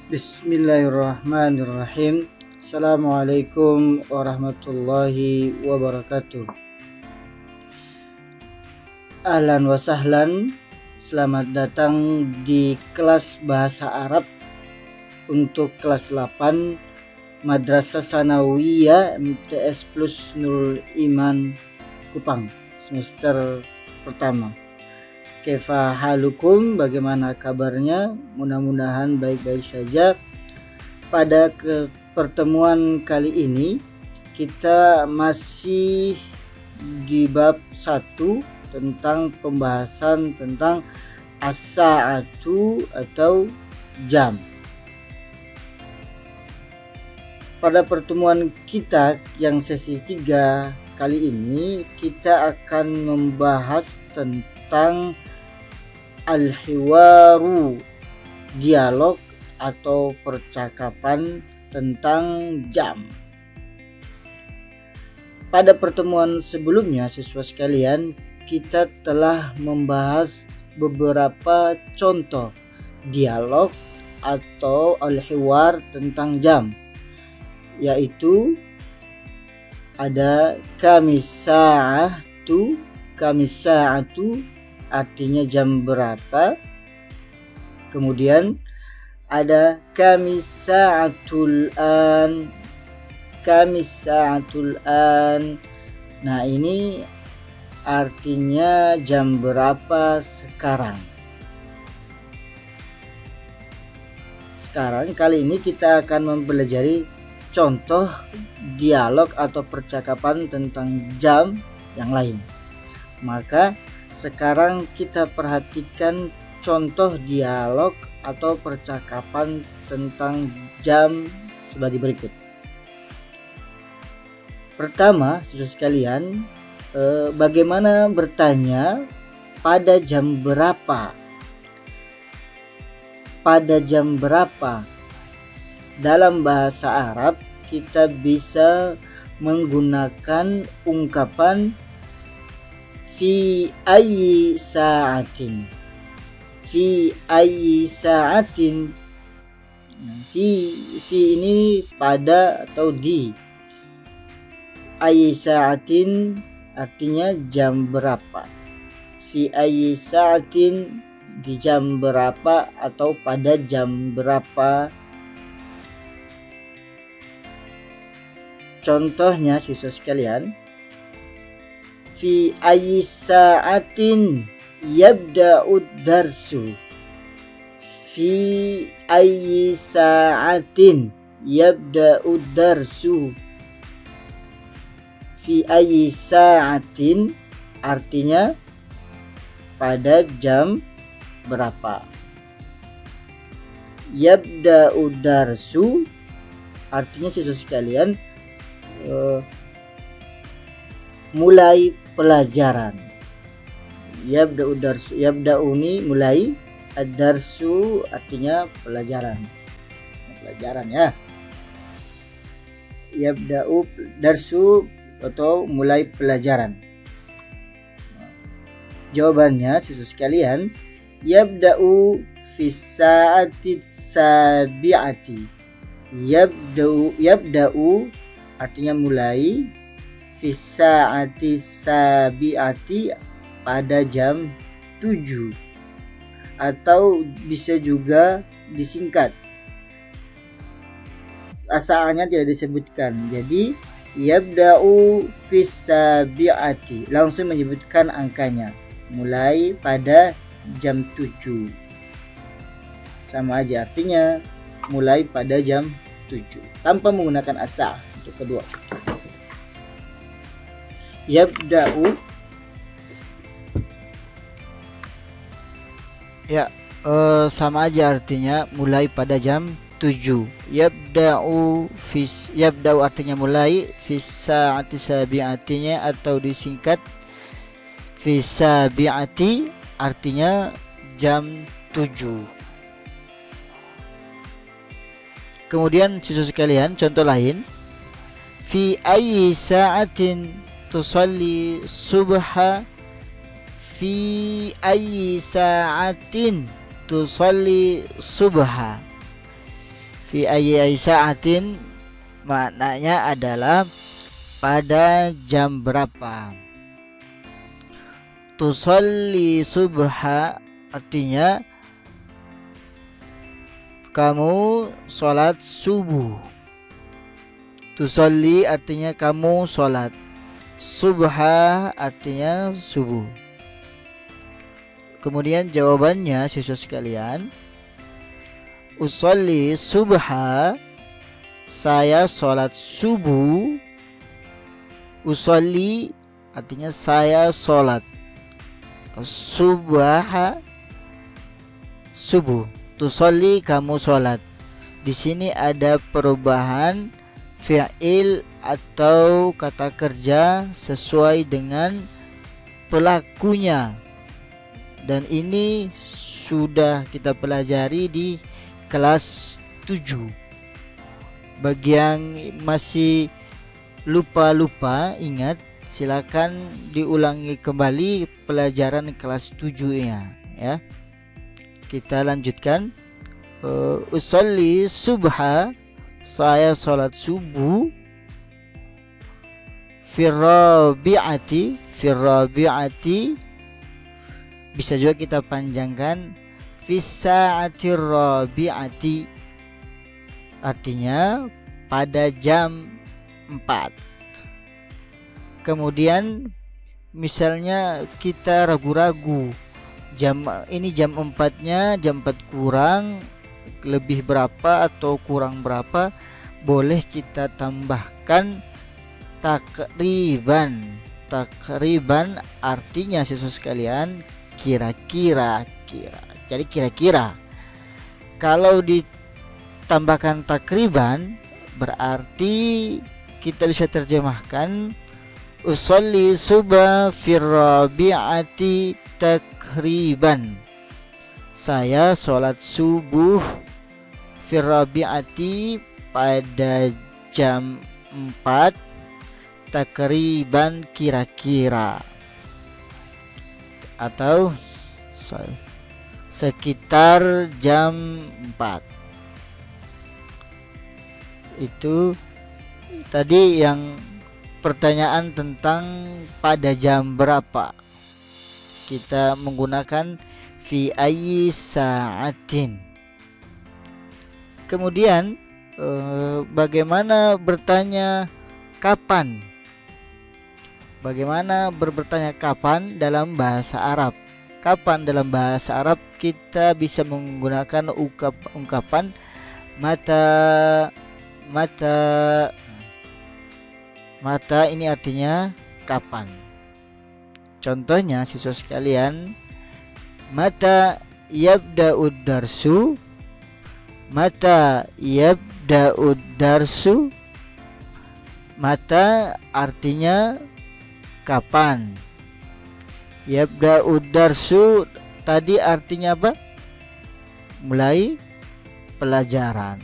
Bismillahirrahmanirrahim. Assalamualaikum warahmatullahi wabarakatuh. Ahlan wa sahlan. Selamat datang di kelas bahasa Arab untuk kelas 8 Madrasah Sanawiyah MTS Plus Nurul Iman Kupang semester pertama. Kaifa halukum, bagaimana kabarnya? Mudah-mudahan baik-baik saja. Pada pertemuan kali ini kita masih di bab 1 tentang pembahasan tentang as-sa'atu atau jam. Pada pertemuan kita yang sesi 3 kali ini kita akan membahas tentang al-hiwaru, dialog atau percakapan tentang jam. Pada pertemuan sebelumnya, siswa sekalian, kita telah membahas beberapa contoh dialog atau al-hiwar tentang jam, yaitu ada kamisa'atu artinya jam berapa. Kemudian ada kamisa'atul an. Nah, ini artinya jam berapa sekarang. Sekarang kali ini kita akan mempelajari contoh dialog atau percakapan tentang jam yang lain. Maka sekarang kita perhatikan contoh dialog atau percakapan tentang jam sebagai berikut. Pertama, siswa sekalian, bagaimana bertanya pada jam berapa? Pada jam berapa? Dalam bahasa Arab kita bisa menggunakan ungkapan fi ayyi sa'atin. Fi ayyi sa'atin. Fi ini pada atau di. Ayyi sa'atin artinya jam berapa. Fi ayyi sa'atin, di jam berapa atau pada jam berapa. Contohnya siswa sekalian, fi ayyi sa'atin yabda'ud darsu. Fi ayyi sa'atin yabda'ud darsu. Fi ayyi sa'atin artinya pada jam berapa. Yabda'ud darsu artinya siswa sekalian mulai pelajaran. Yabda'uni mulai, ad-darsu artinya pelajaran ya. Yabda'u darsu atau mulai pelajaran. Jawabannya siswa sekalian, yabda'u fi sa'ati sabi'ati. Yabda'u artinya mulai, fi sa'ati sabi'ati pada jam 7, atau bisa juga disingkat. Asalnya tidak disebutkan. Jadi yabda'u fi sabi'ati langsung menyebutkan angkanya, mulai pada jam 7. Sama aja artinya mulai pada jam 7 tanpa menggunakan asa. Untuk kedua, yabda'u sama aja artinya mulai pada jam 7. Yabda'u artinya mulai, fis sa'ati sabi'atinya atau disingkat fi sabi'ati artinya jam 7. Kemudian siswa sekalian, contoh lain, fi ayyi sa'atin tusalli subha. Fi ayyi sa'atin tusalli subha. Fi ayyi sa'atin maknanya adalah pada jam berapa. Tusalli subha artinya kamu sholat subuh. Tusalli artinya kamu sholat. Subha artinya subuh. Kemudian jawabannya siswa sekalian, usolli subha, saya sholat subuh. Usolli artinya saya sholat. Subha subuh. Tusolli kamu sholat. Di sini ada perubahan fi'il atau kata kerja sesuai dengan pelakunya, dan ini sudah kita pelajari di kelas 7. Bagi yang masih lupa ingat, silakan diulangi kembali pelajaran kelas 7-nya ya. Kita lanjutkan. Usolli subha, saya sholat subuh. Firrabi'ati bisa juga kita panjangkan fisa'atir rabi'ati, artinya pada jam 4. Kemudian misalnya kita ragu-ragu, jam 4-nya jam 4 kurang, lebih berapa atau kurang berapa, boleh kita tambahkan takriban. Takriban artinya siswa sekalian kira-kira. Jadi kira-kira. Kalau ditambahkan takriban berarti kita bisa terjemahkan usolli subha firrabi'ati takriban. Saya sholat subuh firrabi'ati pada jam 4 takriban kira-kira, atau sekitar jam 4. Itu tadi yang pertanyaan tentang pada jam berapa. Kita menggunakan fi ayyi sa'atin. Kemudian bagaimana bertanya kapan? Bagaimana bertanya kapan dalam bahasa Arab? Kapan dalam bahasa Arab kita bisa menggunakan ungkapan mata. Mata ini artinya kapan. Contohnya siswa sekalian, mata yabda'ud darsu. Mata yabda'ud darsu. Mata artinya kapan. Yabda'ud darsu tadi artinya apa? Mulai pelajaran.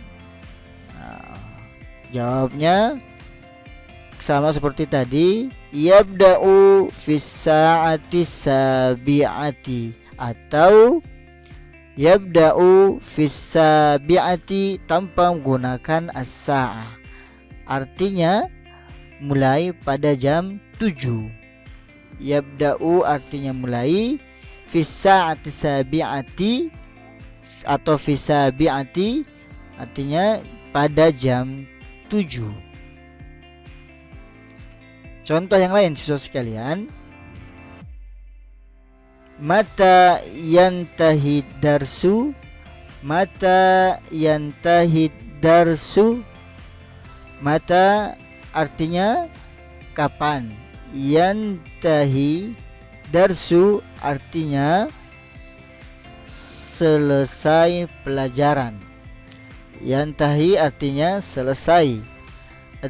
Jawabnya sama seperti tadi, yabda'u fis sa'ati sabi'ati, atau yabda'u fis sabi'ati tanpa menggunakan as-sa'ah, artinya mulai pada jam 7. Yabda'u artinya mulai, fis sa'ati sabi'ati atau fis sabi'ati artinya pada jam 7. Contoh yang lain siswa sekalian, mata yantahi darsu. Mata yantahi darsu. Mata artinya kapan. Yantahi darsu artinya selesai pelajaran. Yantahi artinya selesai.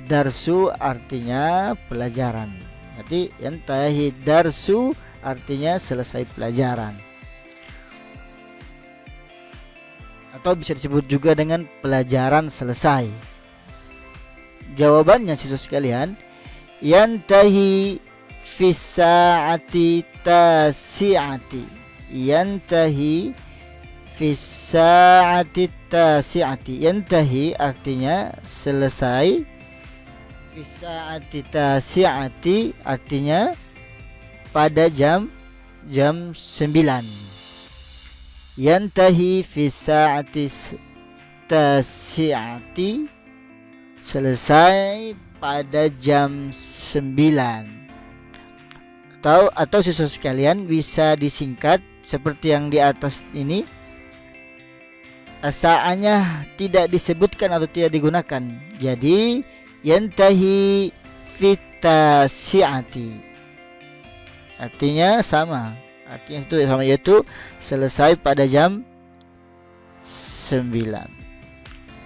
Darsu artinya pelajaran. Jadi yantahi darsu artinya selesai pelajaran, atau bisa disebut juga dengan pelajaran selesai. Jawabannya siswa sekalian, yantahi fis sa'ati tasi'ati. Yantahi fi sa'ati tasi'ati. Yantahi artinya selesai, fi sa'ati tasi'ati artinya pada jam 9. Yantahi fi sa'ati tasi'ati selesai pada jam 9. Atau siswa sekalian bisa disingkat seperti yang di atas ini. Saatnya tidak disebutkan atau tidak digunakan. Jadi yantahi fitasiati artinya sama. Artinya itu sama, yaitu selesai pada jam 9.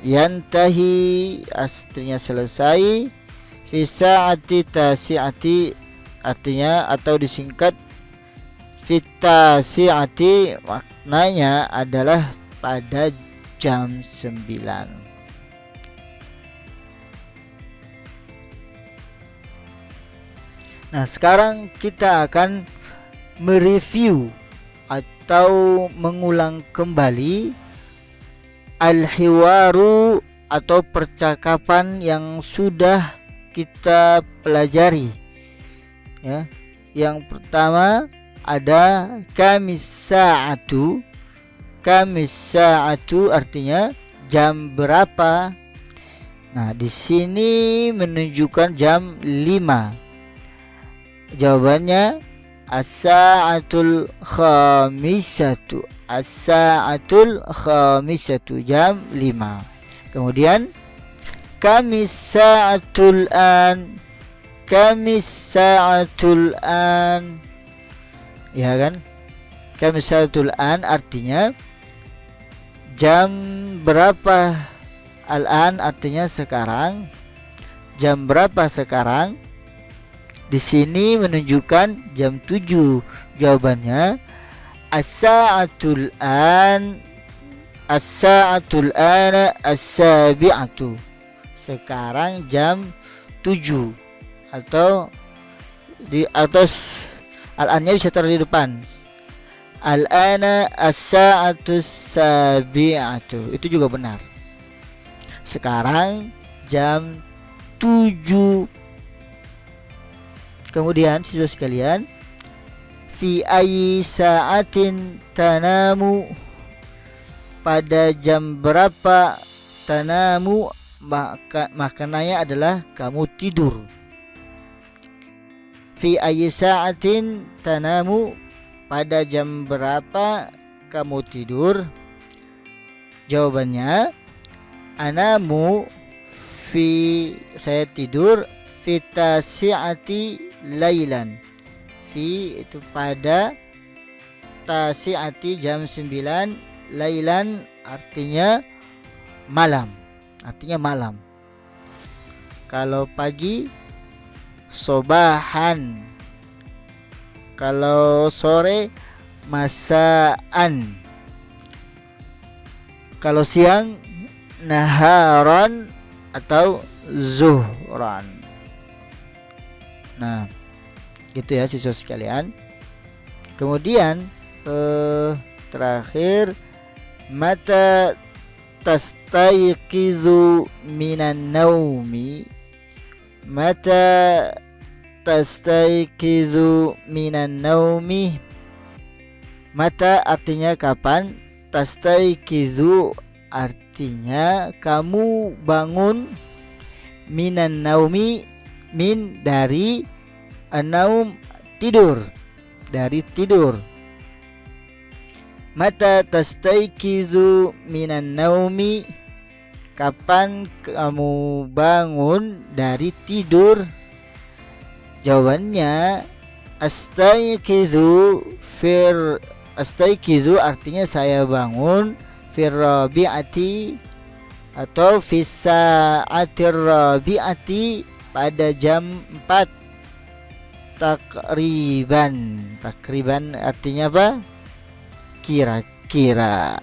Yantahi artinya selesai, fi sa'ati tasi'ati artinya atau disingkat fitasi'ati maknanya adalah pada jam 9. Nah, sekarang kita akan mereview atau mengulang kembali al-hiwaru atau percakapan yang sudah kita pelajari. Ya. Yang pertama ada kamis sa'atu. Kamis sa'atu artinya jam berapa? Nah, di sini menunjukkan jam 5. Jawabannya as-sa'atul khamisatu. As-sa'atul khamisatu jam 5. Kemudian kamis sa'atul an. Kamis sa'atul an. Ya kan? Kamis sa'atul an artinya jam berapa? Al-an artinya sekarang. Jam berapa sekarang? Di sini menunjukkan jam 7. Jawabannya as-sa'atul an. As-sa'atul ana as-sabi'atu. Sekarang jam 7. Atau di atas al-annya bisa taruh di depan. Al-ana as-sa'atu sabi'atu. Itu juga benar. Sekarang jam 7. Kemudian siswa sekalian, fi ayyi sa'atin tanamu. Pada jam berapa tanamu? Maknanya adalah kamu tidur. Fi ayyi sa'atin tanamu, pada jam berapa kamu tidur? Jawabannya anamu fi, saya tidur, fi tasi'ati lailan. Fi itu pada, tasi'ati jam 9, lailan artinya malam. Artinya malam. Kalau pagi sobahan. Kalau sore masaan. Kalau siang naharan atau zuhran. Nah, gitu ya siswa sekalian. Kemudian terakhir, mata tastayqizu minan naumi. Mata tastayqizu minan naumi. Mata artinya kapan, tastayqizu artinya kamu bangun, minan naumi, min dari an-naum tidur, dari tidur. Mata tastayqizu minan naumi, kapan kamu bangun dari tidur? Jawabannya astayqizu artinya saya bangun, fir rabi'ati atau fis sa'atir rabi'ati pada jam 4 takriban. Takriban artinya apa? Kira-kira.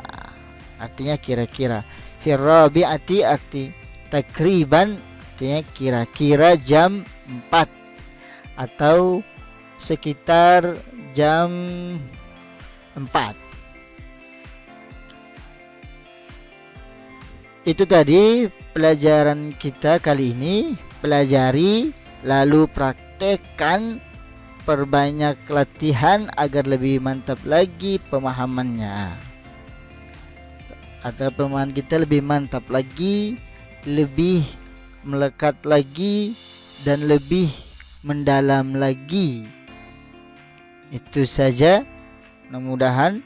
Artinya kira-kira. Fir rabi'ati arti takriban artinya kira-kira jam 4 atau sekitar jam 4. Itu tadi pelajaran kita kali ini. Pelajari lalu praktekkan, perbanyak latihan agar lebih mantap lagi pemahamannya, agar pemahaman kita lebih mantap lagi, lebih melekat lagi, dan lebih mendalam lagi. Itu saja, mudah-mudahan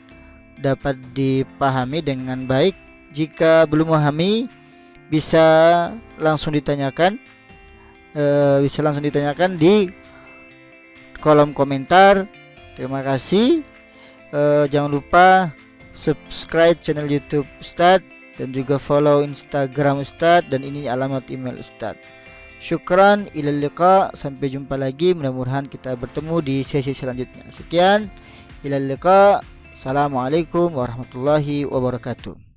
dapat dipahami dengan baik. Jika belum memahami, bisa langsung ditanyakan di kolom komentar. Terima kasih. Jangan lupa subscribe channel YouTube Ustadz dan juga follow Instagram Ustadz, dan ini alamat email Ustadz. Syukran, ilal liqa, sampai jumpa lagi. Mudah-mudahan kita bertemu di sesi selanjutnya. Sekian, ilal liqa. Assalamualaikum warahmatullahi wabarakatuh.